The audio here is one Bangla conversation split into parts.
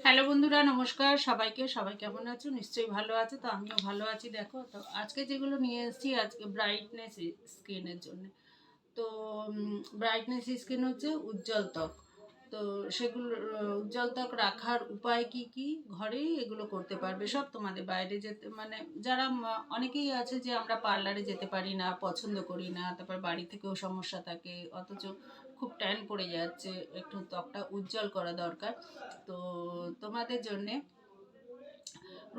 হ্যালো বন্ধুরা, নমস্কার সবাইকে। সবাই কেমন আছো? নিশ্চয়ই ভালো আছে। তো আমিও ভালো আছি। দেখো তো আজকে যেগুলো নিয়ে এসেছি, আজকে ব্রাইটনেস স্কিনের জন্য। তো ব্রাইটনেস স্কিন হচ্ছে উজ্জ্বল ত্বক। তো সেগুলো উজ্জ্বল ত্বক রাখার উপায় কি কি, ঘরেই এগুলো করতে পারবে সব। তোমাদের বাইরে যেতে মানে যারা অনেকেই আছে যে আমরা পার্লারে যেতে পারি না, পছন্দ করি না, তারপর বাড়ি থেকেও সমস্যা থাকে, অথচ খুব ট্যান পড়ে যাচ্ছে, একটু ত্বকটা উজ্জ্বল করা দরকার। তো তোমাদের জন্যে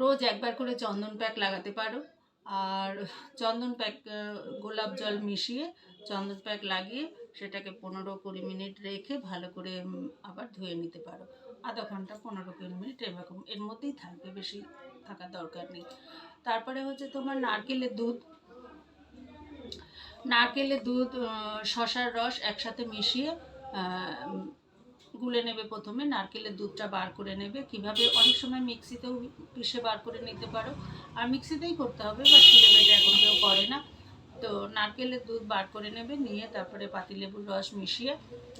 রোজ একবার করে চন্দন প্যাক লাগাতে পারো। আর চন্দন প্যাক গোলাপ জল মিশিয়ে চন্দন প্যাক লাগিয়ে সেটাকে 15-20 মিনিট রেখে ভালো করে আবার ধুয়ে নিতে পারো। আধা ঘন্টা 15-20 মিনিট এরকম এর মধ্যেই থাকবে, বেশি থাকার দরকার নেই। তারপরে হচ্ছে তোমার নারকেলের দুধ শশার রস একসাথে মিশিয়ে গুলে নেবে। প্রথমে নারকেলের দুধটা বার করে নেবে। কিভাবে, অনেক সময় মিক্সিতেও পিষে বার করে নিতে পারো, আর মিক্সিতেই করতে হবে, বা শিলে বেটে এখন কেউ করে না। তো নারকেলের দুধ বার করে নেবে, নিয়ে তারপরে পাতিলেবুর রস মিশিয়ে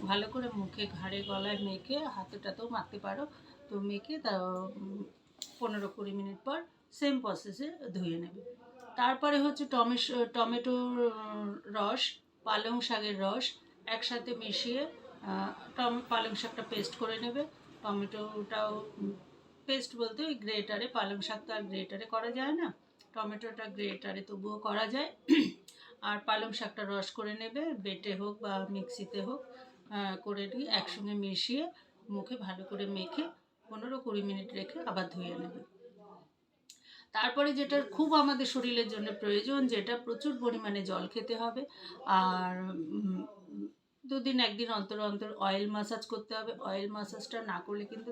ভালো করে মুখে, ঘাড়ে, গলায় মেখে, হাতেটাতেও মাখতে পারো। তো মেখে তা 15-20 মিনিট পর সেম প্রসেসে ধুয়ে নেবে। তারপরে হচ্ছে টমেটোর রস, পালং শাকের রস একসাথে মিশিয়ে পালং শাকটা পেস্ট করে নেবে। টমেটোটাও পেস্ট বলতে ওই গ্রেটারে, পালং শাক তো আর গ্রেটারে করা যায় না, টমেটোটা গ্রেটারে তবুও করা যায়। আর পালং শাকটা রস করে নেবে, বেটে হোক বা মিক্সিতে হোক, করে নিয়ে একসঙ্গে মিশিয়ে মুখে ভালো করে মেখে 15-20 মিনিট রেখে আবার ধুয়ে নেবে। তারপরে যেটা খুব আমাদের শরীরের জন্য প্রয়োজন, যেটা প্রচুর পরিমাণে জল খেতে হবে। আর 2 দিন 1 দিন অন্তর অন্তর অয়েল মাসাজ করতে হবে। অয়েল মাসাজটা না করলে কিন্তু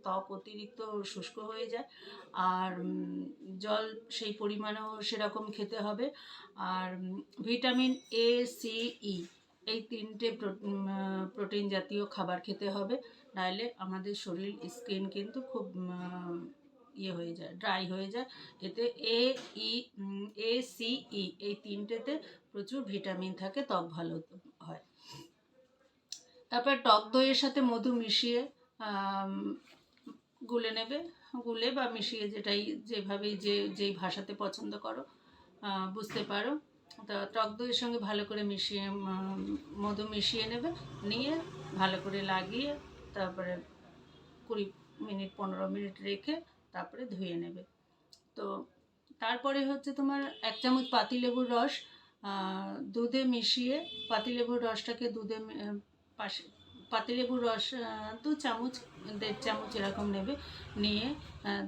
ত্বক অতিরিক্ত শুষ্ক হয়ে যায়। আর জল সেই পরিমাণেও সেরকম খেতে হবে। আর ভিটামিন এ, সি, ই এই 3টে প্রোটিন জাতীয় খাবার খেতে হবে। নাহলে আমাদের শরীর, স্কিন কিন্তু খুব ইয়ে হয়ে যায়, ড্রাই হয়ে যায়। এতে এ, সি, ই এই 3টেতে প্রচুর ভিটামিন থাকে, ত্বক ভালো হয়। তারপর টক দইয়ের সাথে মধু মিশিয়ে গুলে নেবে। গুলে বা মিশিয়ে, যেভাবেই যেই ভাষাতে পছন্দ করো, বুঝতে পারো। তা টক দইয়ের সঙ্গে ভালো করে মিশিয়ে মধু মিশিয়ে নেবে, নিয়ে ভালো করে লাগিয়ে তারপরে 20 মিনিট 15 মিনিট রেখে তারপরে ধুয়ে নেবে। তো তারপরে হচ্ছে তোমার 1 চামচ পাতিলেবুর রস দুধে মিশিয়ে, পাতিলেবুর রসটাকে দুধে পাশে, পাতিলেবুর রস 2 চামচ 1.5 চামচ এরকম নেবে, নিয়ে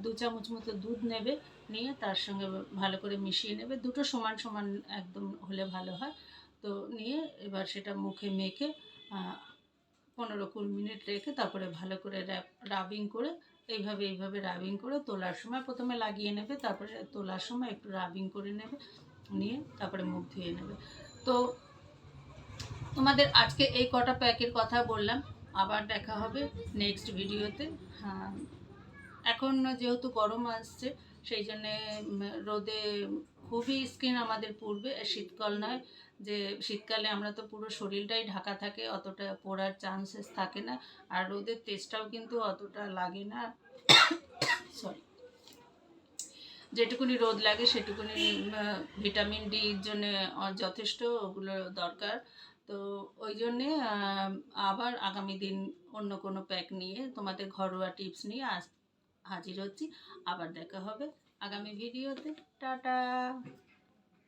2 চামচ মতো দুধ নেবে, নিয়ে তার সঙ্গে ভালো করে মিশিয়ে নেবে। দুটো সমান সমান একদম হলে ভালো হয়। তো নিয়ে এবার সেটা মুখে মেখে 15-20 মিনিট রেখে তারপরে ভালো করে রাবিং করে, এইভাবে রাবিং করে তোলার সময় প্রথমে লাগিয়ে নেবে, তারপরে তোলার সময় একটু রাবিং করে নেবে, নিয়ে তারপরে মুখ ধুয়ে নেবে। তো তোমাদের আজকে এই কটা প্যাকের কথা বললাম। আবার দেখা হবে নেক্সট ভিডিওতে। হ্যাঁ, এখন যেহেতু গরম আসছে, সেই জন্যে রোদে খুবই স্কিন আমাদের পুড়বে। শীতকাল নয়, যে শীতকালে আমরা তো পুরো শরীরটাই ঢাকা থাকে, অতটা পোড়ার চান্সেস থাকে না, আর রোদের তেজটাও কিন্তু অতটা লাগে না। সরি, যেটুকুনি রোদ লাগে সেটুকুনি ভিটামিন ডির জন্য যথেষ্ট, ওগুলো দরকার। তো ওই জন্যে আবার আগামী দিন অন্য কোনো প্যাক নিয়ে, তোমাদের ঘরোয়া টিপস নিয়ে হাজির হচ্ছি। আবার দেখা হবে আগামী ভিডিওতে। টাটা।